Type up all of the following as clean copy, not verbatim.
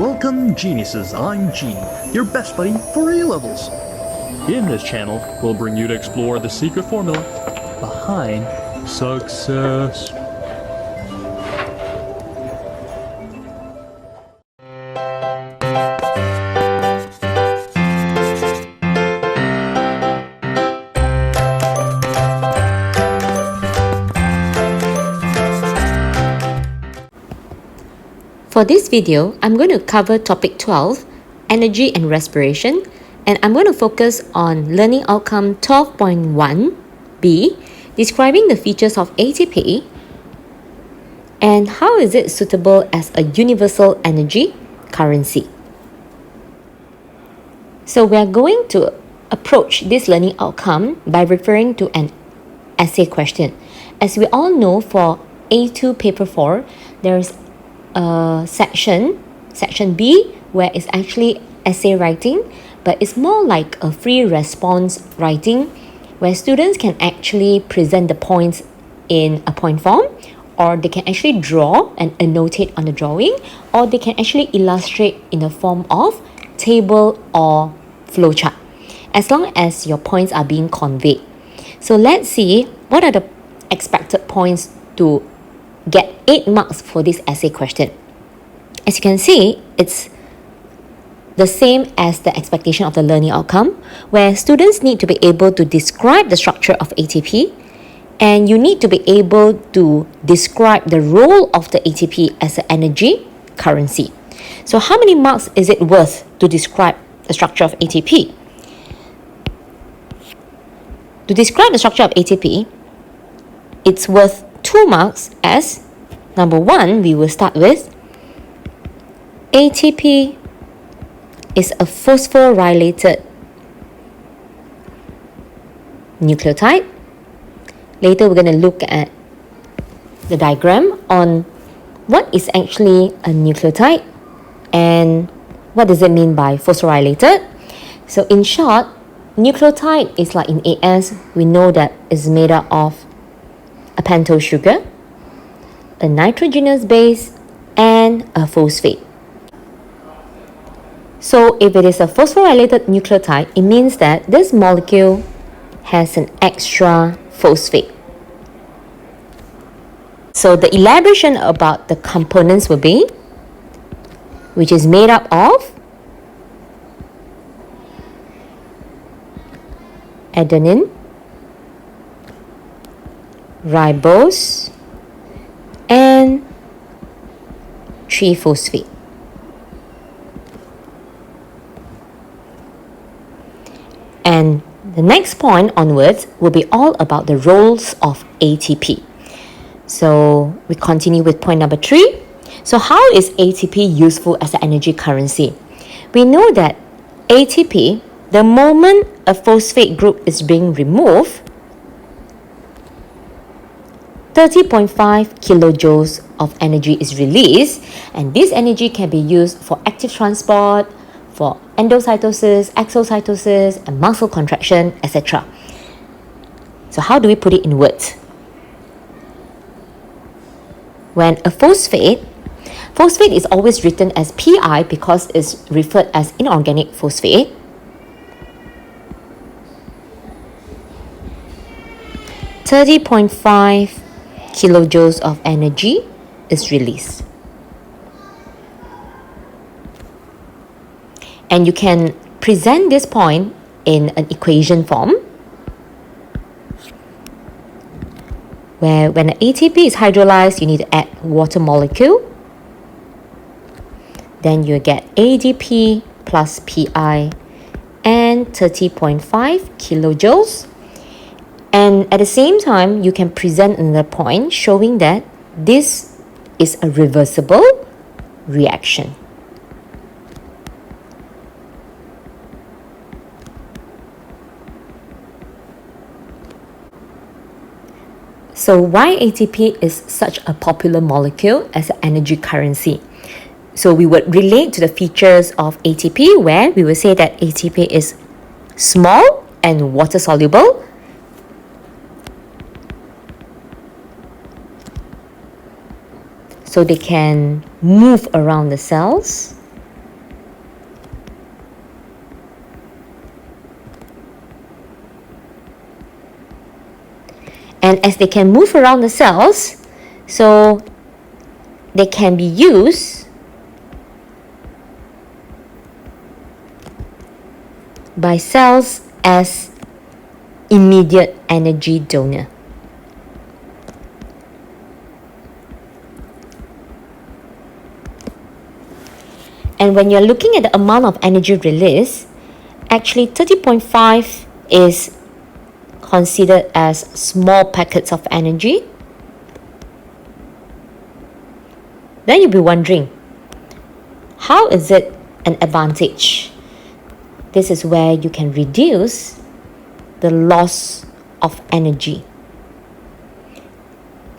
Welcome geniuses, I'm Genie, your best buddy for A-levels. In this channel, we'll bring you to explore the secret formula behind success. For this video, I'm going to cover topic 12, energy and respiration, and I'm going to focus on learning outcome 12.1b, describing the features of ATP and how is it suitable as a universal energy currency. So we are going to approach this learning outcome by referring to an essay question. As we all know, for A2 paper 4, there is section B, where it's actually essay writing, but it's more like a free response writing where students can actually present the points in a point form, or they can actually draw and annotate on the drawing, or they can actually illustrate in the form of table or flowchart, as long as your points are being conveyed. So let's see what are the expected points to get 8 marks for this essay question. As you can see, it's the same as the expectation of the learning outcome, where students need to be able to describe the structure of ATP, and you need to be able to describe the role of the ATP as an energy currency. So how many marks is it worth to describe the structure of ATP? To describe the structure of ATP, it's worth 2 marks as, number 1, we will start with ATP is a phosphorylated nucleotide. Later we're going to look at the diagram on what is actually a nucleotide and what does it mean by phosphorylated. So in short, nucleotide is like in AS, we know that it's made up of a pentose sugar, a nitrogenous base, and a phosphate. So if it is a phosphorylated nucleotide, it means that this molecule has an extra phosphate. So the elaboration about the components will be, which is made up of adenine, ribose, and triphosphate. And the next point onwards will be all about the roles of ATP. So we continue with point number 3. So how is ATP useful as an energy currency? We know that ATP, the moment a phosphate group is being removed, 30.5 kilojoules of energy is released, and this energy can be used for active transport, for endocytosis, exocytosis, and muscle contraction, etc. So how do we put it in words? When a phosphate is always written as Pi because it's referred as inorganic phosphate. 30.5 kilojoules of energy is released. And you can present this point in an equation form, where when ATP is hydrolyzed, you need to add water molecule. Then you get ADP plus Pi and 30.5 kilojoules. And at the same time, you can present another point showing that this is a reversible reaction. So why ATP is such a popular molecule as an energy currency? So we would relate to the features of ATP, where we will say that ATP is small and water soluble. So they can move around the cells. And as they can move around the cells, so they can be used by cells as immediate energy donor. And when you're looking at the amount of energy released, actually 30.5 is considered as small packets of energy. Then you'll be wondering, how is it an advantage? This is where you can reduce the loss of energy.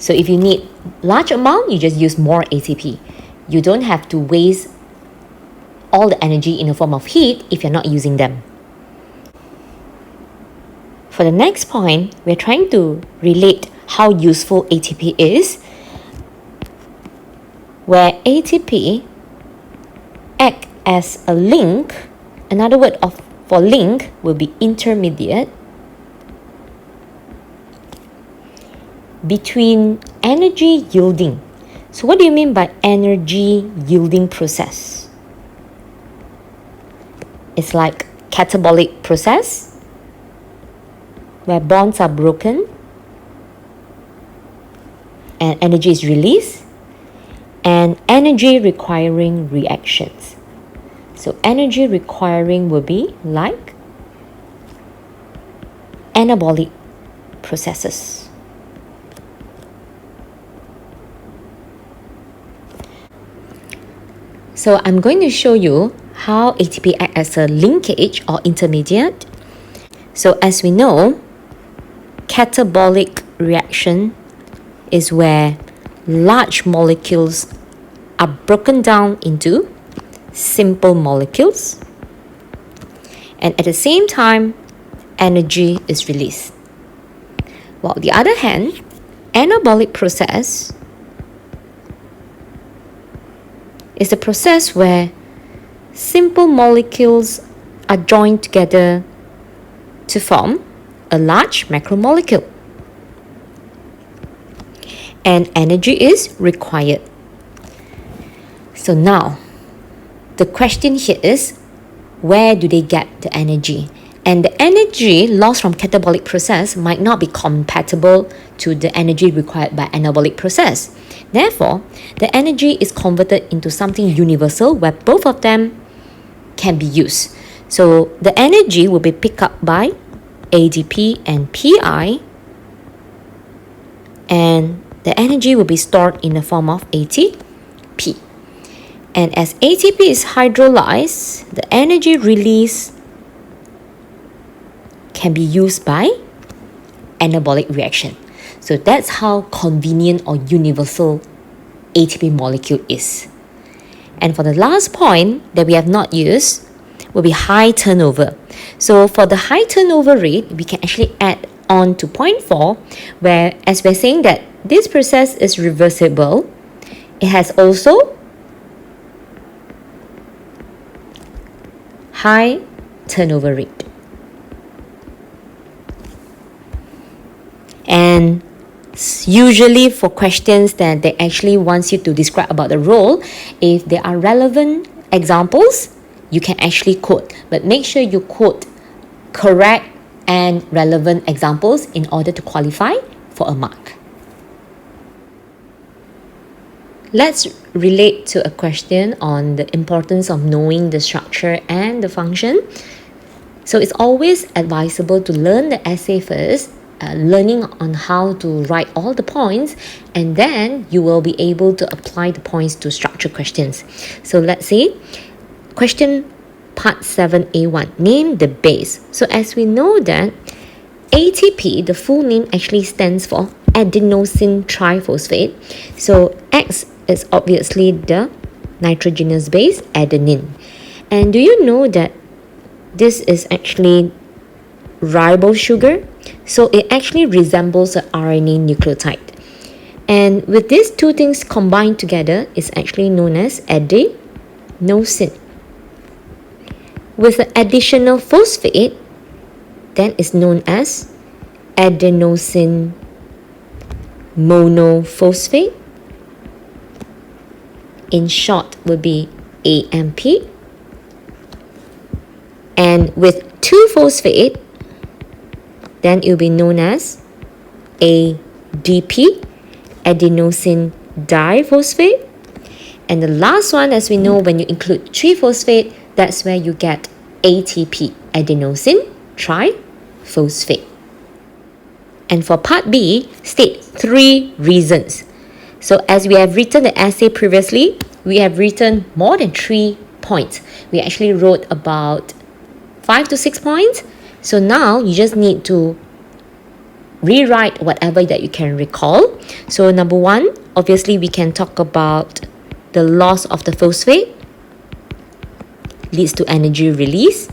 So if you need large amount, you just use more ATP. You don't have to waste all the energy in the form of heat if you're not using them. For the next point, we're trying to relate how useful ATP is, where ATP acts as a link. Another word for link will be intermediate between energy yielding. So what do you mean by energy yielding process? It's like catabolic process where bonds are broken and energy is released, and energy requiring reactions. So energy requiring will be like anabolic processes. So I'm going to show you how ATP acts as a linkage or intermediate. So as we know, catabolic reaction is where large molecules are broken down into simple molecules, and at the same time, energy is released. While on the other hand, anabolic process is the process where simple molecules are joined together to form a large macromolecule, and energy is required. So now, the question here is, where do they get the energy? And the energy lost from catabolic process might not be compatible to the energy required by anabolic process. Therefore, the energy is converted into something universal where both of them can be used. So the energy will be picked up by ADP and PI, and the energy will be stored in the form of ATP. And as ATP is hydrolyzed, the energy released can be used by anabolic reaction. So that's how convenient or universal ATP molecule is. And for the last point that we have not used will be high turnover. So for the high turnover rate, we can actually add on to point 4, where as we're saying that this process is reversible, it has also high turnover rate. And usually for questions that they actually wants you to describe about the role, if there are relevant examples, you can actually quote. But make sure you quote correct and relevant examples in order to qualify for a mark. Let's relate to a question on the importance of knowing the structure and the function. So it's always advisable to learn the essay first, learning on how to write all the points, and then you will be able to apply the points to structure questions. So let's say question part 7A1, name the base. So as we know that ATP, the full name actually stands for adenosine triphosphate. So X is obviously the nitrogenous base, adenine. And do you know that this is actually ribose sugar? So it actually resembles an RNA nucleotide. And with these two things combined together, it's actually known as adenosine. With an additional phosphate, then it's known as adenosine monophosphate. In short, will be AMP. And with 2-phosphate, then it will be known as ADP, adenosine diphosphate. And the last one, as we know, when you include 3-phosphate, that's where you get ATP, adenosine triphosphate. And for part B, state 3 reasons. So as we have written the essay previously, we have written more than 3 points. We actually wrote about 5 to 6 points. So now you just need to rewrite whatever that you can recall. So number 1, obviously we can talk about the loss of the phosphate leads to energy release.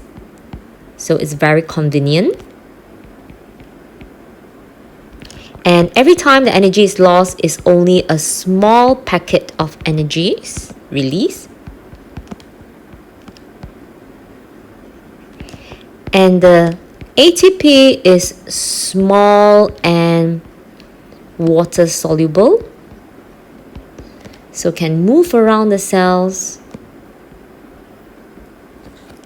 So it's very convenient. And every time the energy is lost is only a small packet of energies released. And the ATP is small and water soluble, so can move around the cells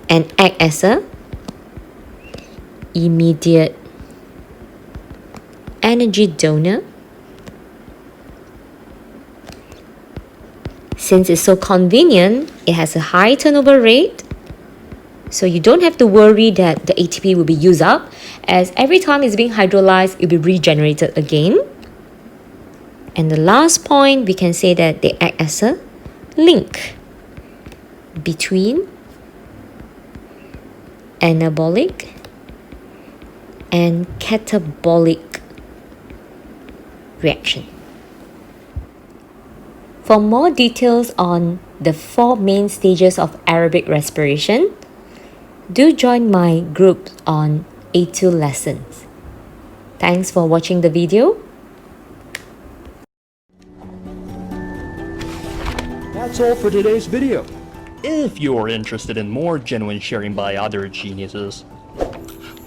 and act as a immediate energy donor. Since it's so convenient, it has a high turnover rate, so you don't have to worry that the ATP will be used up, as every time it's being hydrolyzed, it will be regenerated again. And the last point, we can say that they act as a link between anabolic and catabolic reaction. For more details on the 4 main stages of aerobic respiration, do join my group on A2 lessons. Thanks for watching the video. That's all for today's video. If you're interested in more genuine sharing by other geniuses,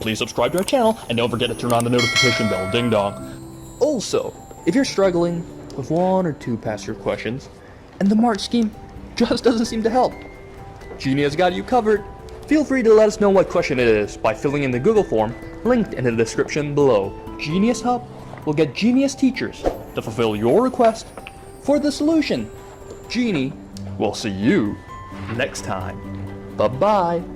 please subscribe to our channel and don't forget to turn on the notification bell, ding dong. Also, if you're struggling with 1 or 2 past year questions and the mark scheme just doesn't seem to help, Genie has got you covered. Feel free to let us know what question it is by filling in the Google form linked in the description below. GenieUs Hub will get genius teachers to fulfill your request for the solution. Genie will see you next time. Bye-bye.